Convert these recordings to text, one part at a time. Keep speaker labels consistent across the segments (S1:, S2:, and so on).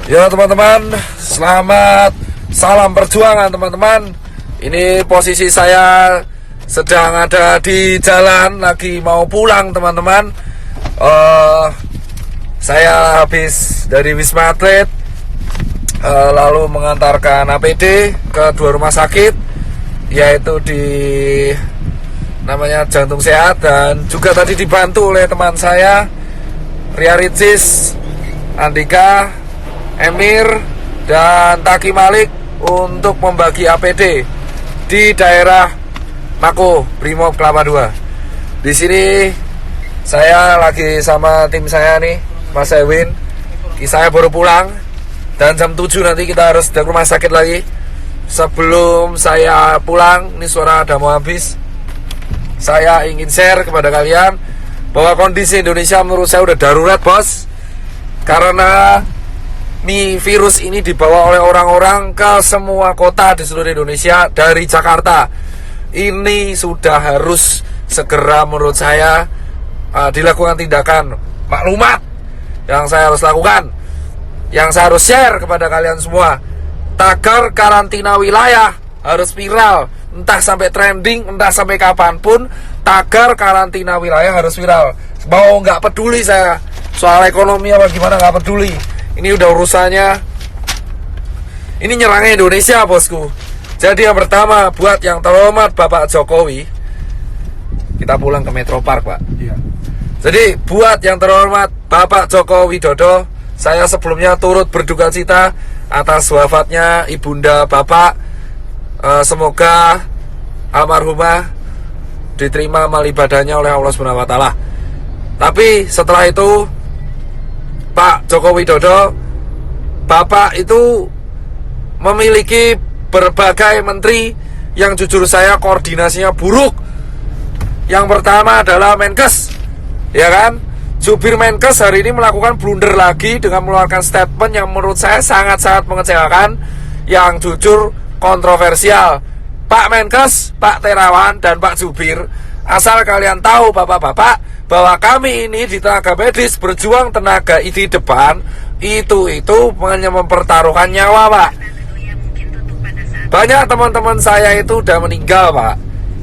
S1: Ya teman-teman, selamat salam perjuangan teman-teman. Ini posisi saya sedang ada di jalan, lagi mau pulang teman-teman. Saya habis dari Wisma Atlet, lalu mengantarkan APD ke 2 rumah sakit, yaitu di namanya Jantung Sehat, dan juga tadi dibantu oleh teman saya Ria Ricis, Andika, Emir, dan Taki Malik untuk membagi APD di daerah Mako Brimob Kelapa II. Di sini saya lagi sama tim saya nih, Mas Ewin. Saya baru pulang dan jam 7 nanti kita harus ke rumah sakit lagi. Sebelum saya pulang, ini suara ada mau habis, saya ingin share kepada kalian bahwa kondisi Indonesia menurut saya udah darurat, bos. Karena virus ini dibawa oleh orang-orang ke semua kota di seluruh Indonesia dari Jakarta. Ini sudah harus segera menurut saya dilakukan tindakan maklumat yang saya harus lakukan, yang saya harus share kepada kalian semua. Tagar karantina wilayah harus viral, entah sampai trending, entah sampai kapanpun. Tagar karantina wilayah harus viral. Mau nggak peduli saya soal ekonomi apa gimana, nggak peduli. Ini udah urusannya, ini nyerangnya Indonesia, bosku. Jadi yang pertama, buat yang terhormat Bapak Jokowi, kita pulang ke Metro Park, Pak. Iya. Jadi buat yang terhormat Bapak Joko Widodo, saya sebelumnya turut berduka cita atas wafatnya ibunda Bapak. Semoga almarhumah diterima amal ibadahnya oleh Allah Subhanahu wa taala. Tapi setelah itu, Pak Joko Widodo, Bapak itu memiliki berbagai menteri yang jujur saya koordinasinya buruk. Yang pertama adalah Menkes, ya kan? Jubir Menkes hari ini melakukan blunder lagi dengan mengeluarkan statement yang menurut saya sangat-sangat mengecewakan, yang jujur kontroversial. Pak Menkes, Pak Terawan, dan Pak Jubir, asal kalian tahu bapak-bapak, bahwa kami ini di tenaga medis berjuang tenaga di depan itu hanya mempertaruhkan nyawa, Pak. Banyak teman-teman saya itu udah meninggal, Pak,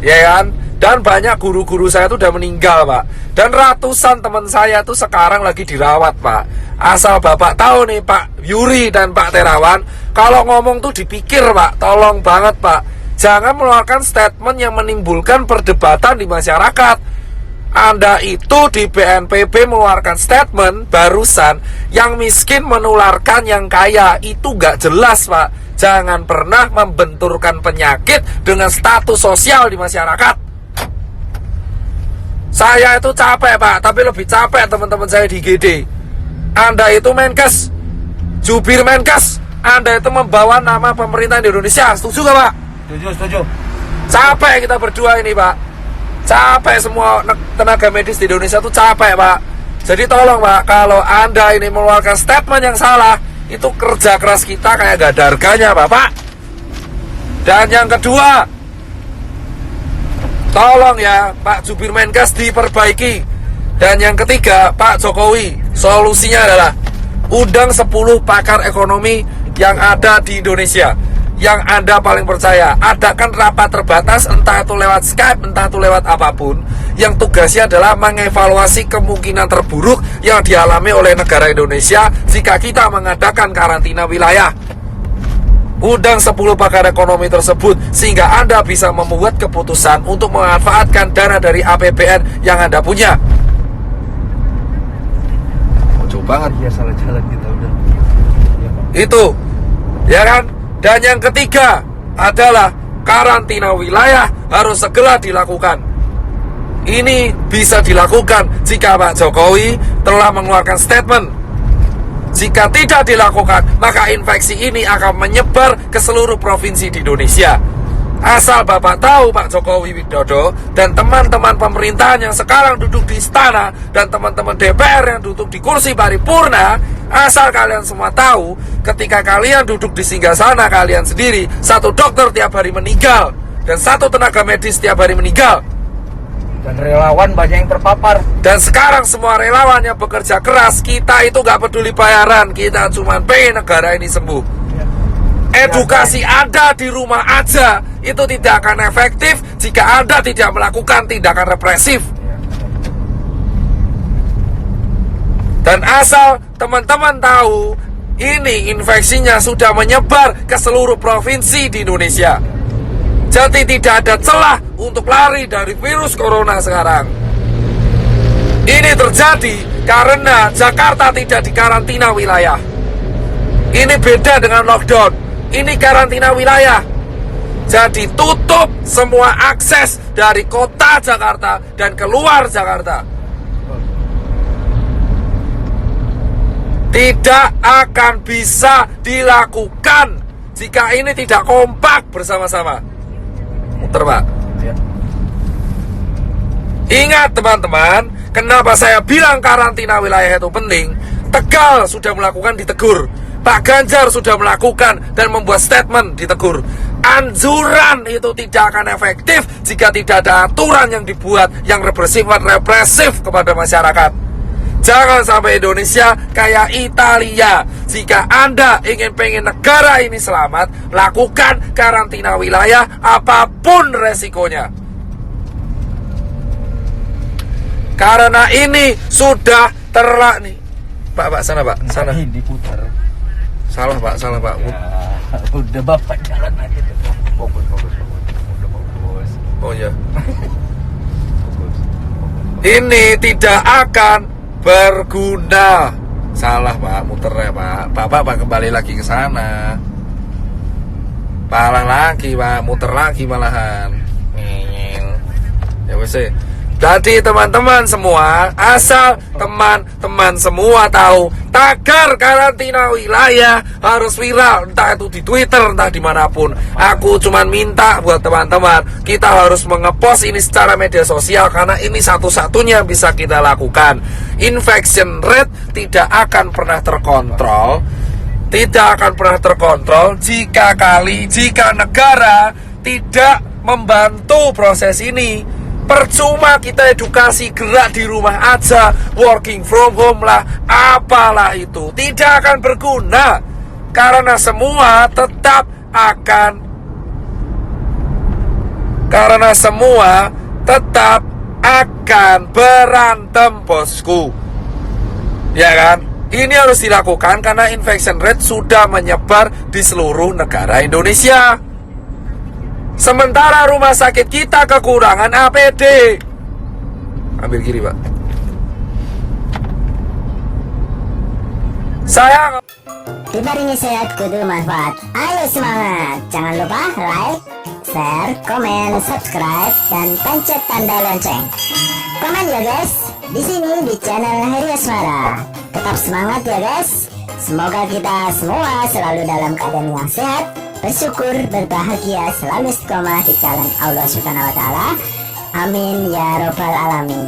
S1: ya kan? Dan banyak guru-guru saya itu udah meninggal, Pak. Dan ratusan teman saya itu sekarang lagi dirawat, Pak. Asal bapak tahu nih, Pak Yuri dan Pak Terawan, kalau ngomong tuh dipikir, Pak. Tolong banget, Pak, jangan mengeluarkan statement yang menimbulkan perdebatan di masyarakat. Anda itu di BNPB mengeluarkan statement barusan, yang miskin menularkan yang kaya. Itu gak jelas, Pak. Jangan pernah membenturkan penyakit dengan status sosial di masyarakat. Saya itu capek, Pak, tapi lebih capek teman-teman saya di GD. Anda itu Menkes, jubir Menkes, Anda itu membawa nama pemerintah di Indonesia. Setuju gak, Pak?
S2: Setuju.
S1: Capek kita berdua ini, Pak. Capek semua tenaga medis di Indonesia tuh capek, Pak. Jadi tolong, Pak, kalau Anda ini mengeluarkan statement yang salah, itu kerja keras kita kayak gak ada harganya, Bapak. Dan yang kedua, tolong ya Pak Jubir Menkes diperbaiki. Dan yang ketiga, Pak Jokowi, solusinya adalah undang 10 pakar ekonomi yang ada di Indonesia, yang Anda paling percaya. Adakan rapat terbatas, entah itu lewat Skype, entah itu lewat apapun, yang tugasnya adalah mengevaluasi kemungkinan terburuk yang dialami oleh negara Indonesia jika kita mengadakan karantina wilayah. Undang 10 pakar ekonomi tersebut, sehingga Anda bisa membuat keputusan untuk memanfaatkan dana dari APBN yang Anda punya. Jauh banget
S2: ya, salah jalan kita udah.
S1: Itu, ya kan? Dan yang ketiga adalah karantina wilayah harus segera dilakukan. Ini bisa dilakukan jika Pak Jokowi telah mengeluarkan statement. Jika tidak dilakukan, maka infeksi ini akan menyebar ke seluruh provinsi di Indonesia. Asal Bapak tahu, Pak Jokowi Widodo dan teman-teman pemerintahan yang sekarang duduk di istana, dan teman-teman DPR yang duduk di kursi paripurna, asal kalian semua tahu, ketika kalian duduk di singgasana kalian sendiri, 1 dokter tiap hari meninggal dan 1 tenaga medis tiap hari meninggal.
S2: Dan relawan banyak yang terpapar.
S1: Dan sekarang semua relawan yang bekerja keras, kita itu gak peduli bayaran, kita cuma pengen negara ini sembuh. Edukasi Anda di rumah aja itu tidak akan efektif jika Anda tidak melakukan tindakan represif. Dan asal teman-teman tahu, ini infeksinya sudah menyebar ke seluruh provinsi di Indonesia. Jadi tidak ada celah untuk lari dari virus corona sekarang. Ini terjadi karena Jakarta tidak dikarantina wilayah. Ini beda dengan lockdown. Ini karantina wilayah. Jadi tutup semua akses dari kota Jakarta dan keluar Jakarta. Tidak akan bisa dilakukan jika ini tidak kompak bersama-sama. Muter, Pak. Ingat teman-teman, kenapa saya bilang karantina wilayah itu penting? Tegal sudah melakukan, ditegur. Pak Ganjar sudah melakukan dan membuat statement, ditegur. Anjuran itu tidak akan efektif jika tidak ada aturan yang dibuat yang bersifat represif kepada masyarakat. Jangan sampai Indonesia kayak Italia. Jika Anda pengen negara ini selamat, lakukan karantina wilayah apapun resikonya. Karena ini sudah nih. Pak, sana Pak, sana.
S2: Diputar.
S1: Salah Pak.
S2: Ya, udah Bapak jalan aja. Fokus. Udah fokus.
S1: Oh ya. Ini tidak akan berguna. Salah Pak, muter ya Pak. Pak kembali lagi ke sana. Palang lagi Pak, muter lagi malahan. Ya wes. Jadi teman-teman semua, asal teman-teman semua tahu, tagar karantina wilayah harus viral, entah itu di Twitter, entah dimanapun. Aku cuman minta buat teman-teman, kita harus mengepost ini secara media sosial, karena ini satu-satunya bisa kita lakukan. Infection rate tidak akan pernah terkontrol, jika negara tidak membantu proses ini. Percuma kita edukasi gerak di rumah aja, working from home lah, apalah itu, tidak akan berguna. Karena semua tetap akan berantem, bosku. Ya kan? Ini harus dilakukan karena infection rate sudah menyebar di seluruh negara Indonesia. Sementara rumah sakit kita kekurangan APD. Ambil kiri Pak. Saya
S3: dibarengi sehat kudu manfaat. Ayo semangat. Jangan lupa like, share, komen, subscribe, dan pencet tanda lonceng. Komen ya guys. Di sini di channel Heri Asmara. Tetap semangat ya guys. Semoga kita semua selalu dalam keadaan yang sehat, bersyukur, berbahagia, selalu istiqomah di jalan Allah Subhanahu wa Ta'ala. Amin ya Rabbal Alamin.